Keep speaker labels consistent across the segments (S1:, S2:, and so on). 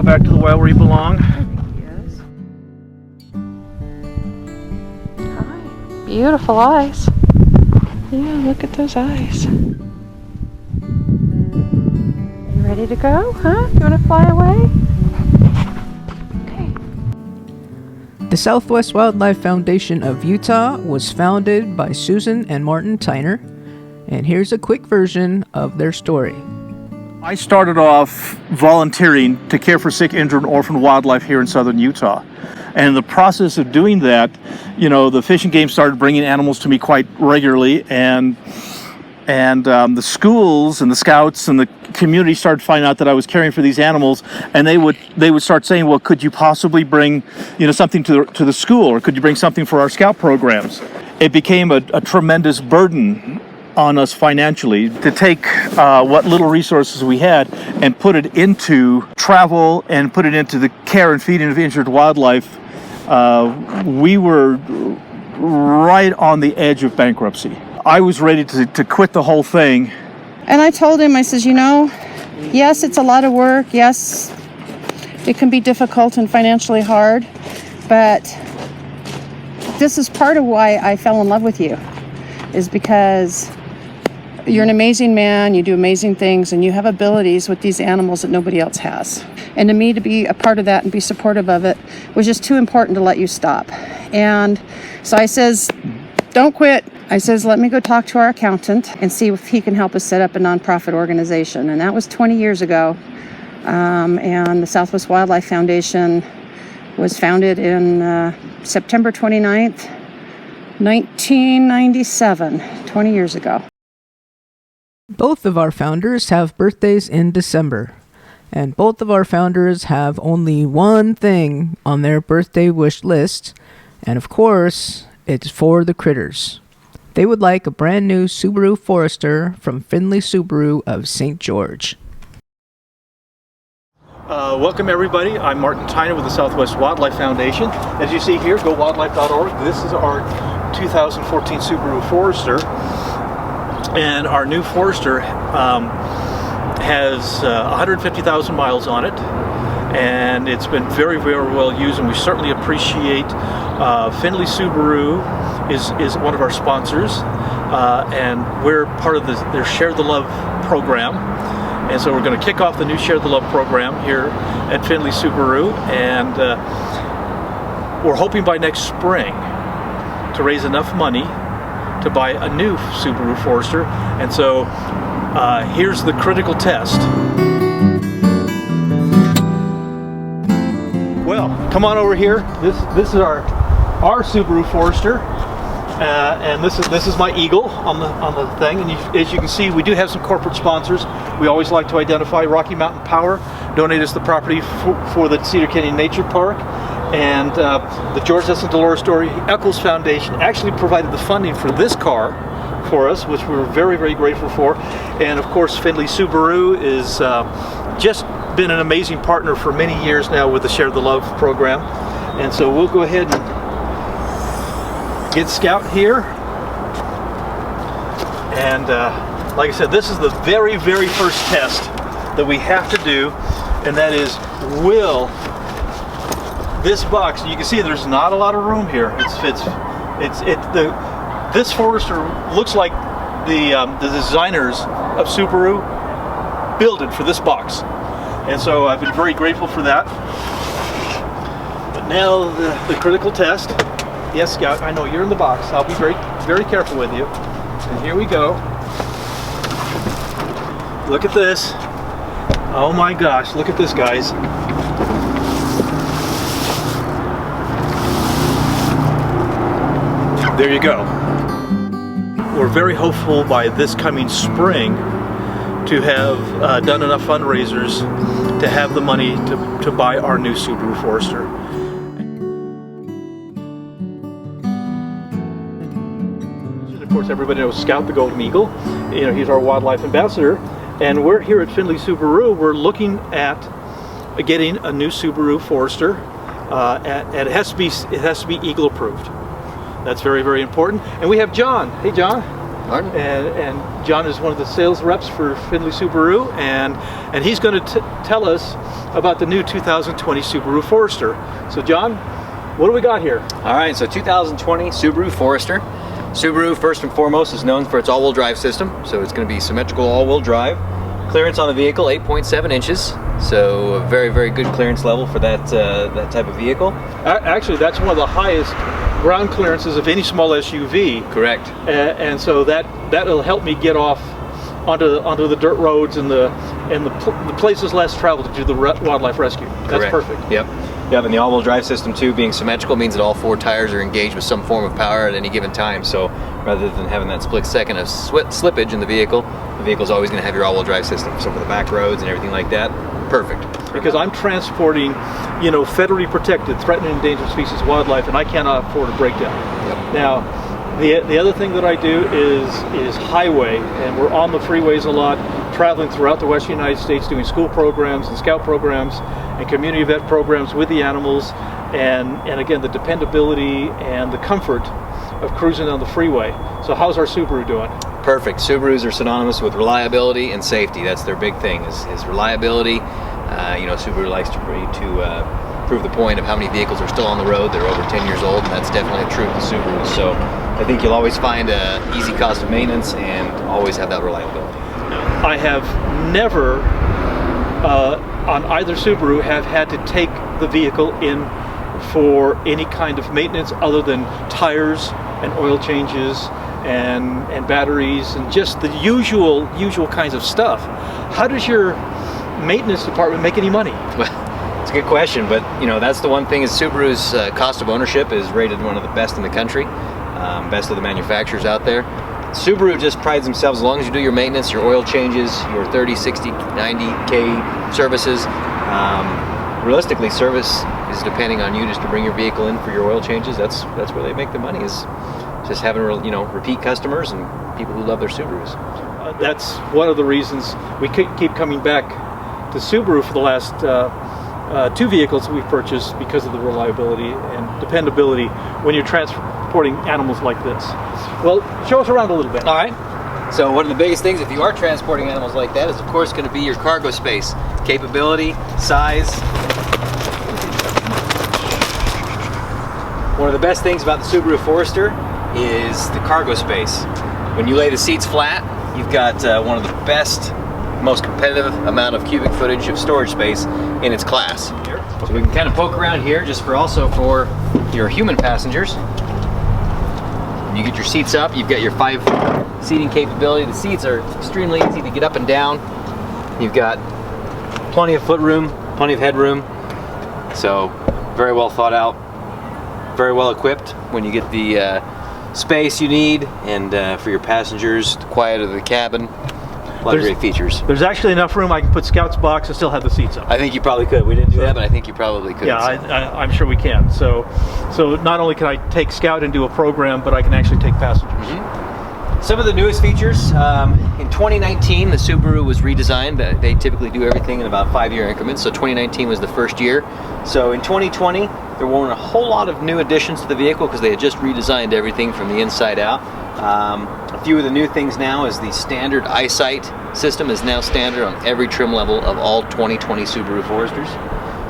S1: back to the well where you belong.
S2: Yes. Hi. Beautiful eyes. Yeah, look at those eyes. You ready to go, huh? You want to fly away? Okay.
S3: The Southwest Wildlife Foundation of Utah was founded by Susan and Martin Tyner, and here's a quick version of their story.
S1: I started off volunteering to care for sick, injured, and orphaned wildlife here in southern Utah. And in the process of doing that, the Fish and Game started bringing animals to me quite regularly, and the schools and the scouts and the community started finding out that I was caring for these animals, and they would start saying, well, could you possibly bring something to the school, or could you bring something for our scout programs? It became a tremendous burden on us financially to take what little resources we had and put it into travel and put it into the care and feeding of injured wildlife. We were right on the edge of bankruptcy. I was ready to quit the whole thing.
S4: And I told him, I says, yes, it's a lot of work. Yes, it can be difficult and financially hard, but this is part of why I fell in love with you, is because you're an amazing man, you do amazing things, and you have abilities with these animals that nobody else has. And to me, to be a part of that and be supportive of it was just too important to let you stop. And so I says, don't quit. I says, let me go talk to our accountant and see if he can help us set up a nonprofit organization. And that was 20 years ago. And the Southwest Wildlife Foundation was founded in September 29th, 1997, 20 years ago.
S3: Both of our founders have birthdays in December, and both of our founders have only one thing on their birthday wish list, and of course, it's for the critters. They would like a brand new Subaru Forester from Findlay Subaru of St. George.
S1: Welcome everybody. I'm Martin Tyner with the Southwest Wildlife Foundation. As you see here, gowildlife.org. This is our 2014 Subaru Forester. And our new Forester has 150,000 miles on it, and it's been very, very well used, and we certainly appreciate Findlay Subaru is one of our sponsors, and we're part of their Share the Love program. And so we're going to kick off the new Share the Love program here at Findlay Subaru, and we're hoping by next spring to raise enough money to buy a new Subaru Forester. And so here's the critical test. Well, come on over here. This is our Subaru Forester, and this is my Eagle on the thing. And as you can see, we do have some corporate sponsors. We always like to identify Rocky Mountain Power donated us the property for the Cedar Canyon Nature Park. And the George S. and Dolores Story Eccles Foundation actually provided the funding for this car for us, which we're very, very grateful for. And of course, Findlay Subaru is just been an amazing partner for many years now with the Share the Love program. And so we'll go ahead and get Scout here. And like I said, this is the very, very first test that we have to do, and that is, will this box, you can see there's not a lot of room here. This Forester looks like the designers of Subaru built it for this box, and so I've been very grateful for that. But now the critical test. Yes, Scout, I know you're in the box. I'll be very, very careful with you. And here we go. Look at this. Oh my gosh! Look at this, guys. There you go. We're very hopeful by this coming spring to have done enough fundraisers to have the money to buy our new Subaru Forester. Of course, everybody knows Scout the Golden Eagle. He's our wildlife ambassador, and we're here at Findlay Subaru. We're looking at getting a new Subaru Forester, and it has to be Eagle approved. That's very, very important. And we have John. Hey, John.
S5: Martin.
S1: And John is one of the sales reps for Findlay Subaru, and he's going to tell us about the new 2020 Subaru Forester. So John, what do we got here?
S5: All right, so 2020 Subaru Forester. Subaru, first and foremost, is known for its all-wheel drive system, so it's going to be symmetrical all-wheel drive. Clearance on the vehicle, 8.7 inches, so a very, very good clearance level for that type of vehicle.
S1: Actually, that's one of the highest ground clearances of any small SUV.
S5: Correct.
S1: And so that'll help me get off onto the dirt roads and the places less traveled to do the wildlife rescue. That's
S5: Correct.
S1: Perfect.
S5: Yep. Yep, and the all-wheel drive system too, being symmetrical, means that all 4 tires are engaged with some form of power at any given time. So rather than having that split second of slippage in the vehicle's always going to have your all-wheel drive system. So for the back roads and everything like that, perfect.
S1: Because I'm transporting, federally protected, threatened and endangered species wildlife, and I cannot afford a breakdown.
S5: Yep.
S1: Now, the other thing that I do is highway, and we're on the freeways a lot, traveling throughout the Western United States, doing school programs and scout programs and community vet programs with the animals, and again, the dependability and the comfort of cruising on the freeway. So how's our Subaru doing?
S5: Perfect. Subarus are synonymous with reliability and safety. That's their big thing, is reliability. Subaru likes to prove the point of how many vehicles are still on the road that are over 10 years old, and that's definitely a truth with Subaru. So I think you'll always find an easy cost of maintenance and always have that reliability.
S1: I have never, on either Subaru, have had to take the vehicle in for any kind of maintenance other than tires and oil changes and batteries and just the usual kinds of stuff. How does your maintenance department make any money?
S5: Well, it's a good question, but that's the one thing is Subaru's cost of ownership is rated one of the best in the country, best of the manufacturers out there. Subaru just prides themselves, as long as you do your maintenance, your oil changes, your 30, 60, 90K services. Realistically, service is depending on you just to bring your vehicle in for your oil changes. That's where they make the money, is just having repeat customers and people who love their Subarus.
S1: That's one of the reasons we keep coming back to Subaru for the last 2 vehicles we've purchased, because of the reliability and dependability when you're transporting animals like this. Well, show us around a little bit.
S5: All right. So one of the biggest things, if you are transporting animals like that, is of course going to be your cargo space, capability, size. One of the best things about the Subaru Forester is the cargo space. When you lay the seats flat, you've got one of the best, most competitive amount of cubic footage of storage space in its class. So we can kind of poke around here just for your human passengers. When you get your seats up, you've got your 5 seating capability. The seats are extremely easy to get up and down. You've got plenty of footroom, plenty of headroom. So very well thought out, very well equipped when you get the space you need, and for your passengers, the quiet of the cabin. A lot of great features.
S1: There's actually enough room I can put Scout's box and still have the seats up.
S5: I think you probably could. We didn't do that, but I think you probably could.
S1: Yeah, I'm sure we can. So not only can I take Scout and do a program, but I can actually take passengers.
S5: Mm-hmm. Some of the newest features, in 2019, the Subaru was redesigned. They typically do everything in about 5-year increments, so 2019 was the first year. So in 2020, there weren't a whole lot of new additions to the vehicle because they had just redesigned everything from the inside out. A few of the new things now is the standard eyesight system is now standard on every trim level of all 2020 Subaru Foresters.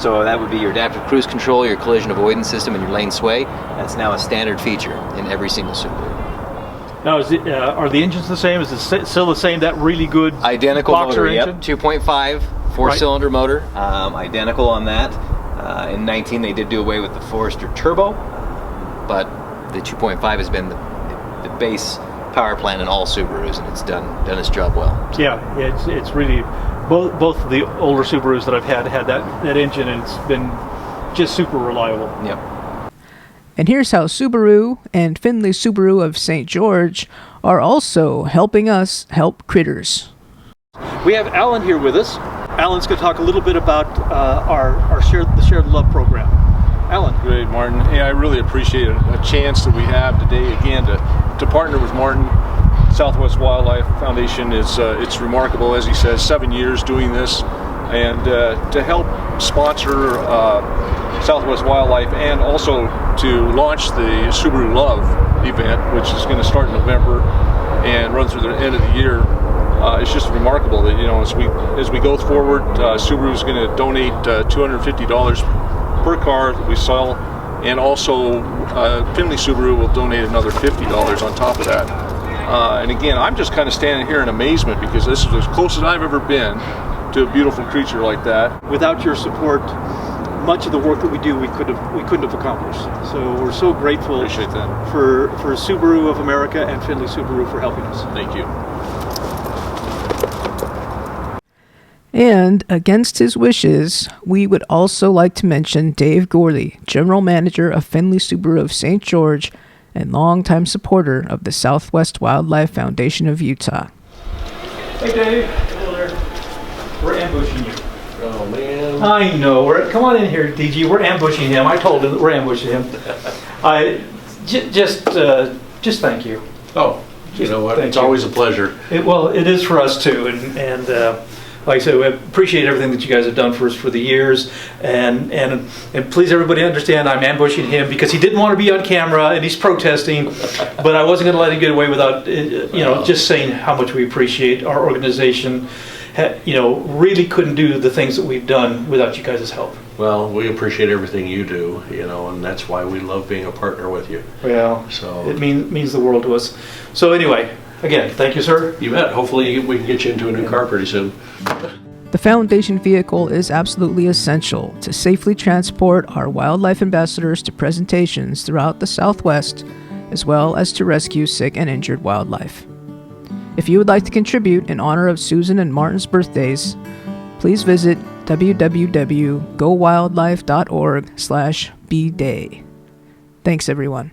S5: So that would be your adaptive cruise control, your collision avoidance system, and your lane sway. That's now a standard feature in every single Subaru.
S1: Now, are the engines the same? Is it still the same, that really good
S5: identical
S1: boxer
S5: motor,
S1: engine?
S5: Yep, 2.5 4-cylinder motor, identical on that. In 19, they did do away with the Forester Turbo, but the 2.5 has been the base power plant in all Subarus, and it's done its job well.
S1: Yeah, it's really both of the older Subarus that I've had that engine, and it's been just super reliable.
S5: Yep.
S3: And here's how Subaru and Findlay Subaru of St. George are also helping us help critters.
S1: We have Alan here with us. Alan's going to talk a little bit about our Shared Love program. Alan.
S6: Great, Martin. Hey, I really appreciate a chance that we have today again to partner with Martin. Southwest Wildlife Foundation is it's remarkable, as he says, 7 years doing this, and to help sponsor Southwest Wildlife, and also to launch the Subaru Love event, which is going to start in November. and run through the end of the year. It's just remarkable that, you know, as we go forward, Subaru is going to donate $250 per car that we sell, and also Findlay Subaru will donate another $50 on top of that. And again, I'm just kind of standing here in amazement, because this is as close as I've ever been to a beautiful creature like that.
S1: Without your support, much of the work that we do we couldn't have accomplished. So we're so grateful.
S6: Appreciate that.
S1: For Subaru of America and Findlay Subaru for helping us.
S6: Thank you.
S3: And against his wishes, we would also like to mention Dave Gorley, General Manager of Findlay Subaru of St. George and longtime supporter of the Southwest Wildlife Foundation of Utah.
S1: Hey Dave. Hello there. We're ambushing you.
S7: Oh man.
S1: I know. Come on in here, DG. We're ambushing him. I told him that we're ambushing him. Just thank you.
S7: Oh, you know what?
S1: Thank
S7: It's
S1: you.
S7: always a pleasure.
S1: It is for us too, and like I said, we appreciate everything that you guys have done for us for the years, and please everybody understand I'm ambushing him because he didn't want to be on camera and he's protesting, but I wasn't going to let him get away without just saying how much we appreciate our organization. Really couldn't do the things that we've done without you guys' help.
S7: Well, we appreciate everything you do, and that's why we love being a partner with you.
S1: Well,
S7: So
S1: it means the world to us. So anyway, again, thank you, sir.
S7: you bet. Hopefully we can get you into a new car pretty soon.
S3: The Foundation vehicle is absolutely essential to safely transport our wildlife ambassadors to presentations throughout the Southwest, as well as to rescue sick and injured wildlife. If you would like to contribute in honor of Susan and Martin's birthdays, please visit www.gowildlife.org/bday. Thanks, everyone.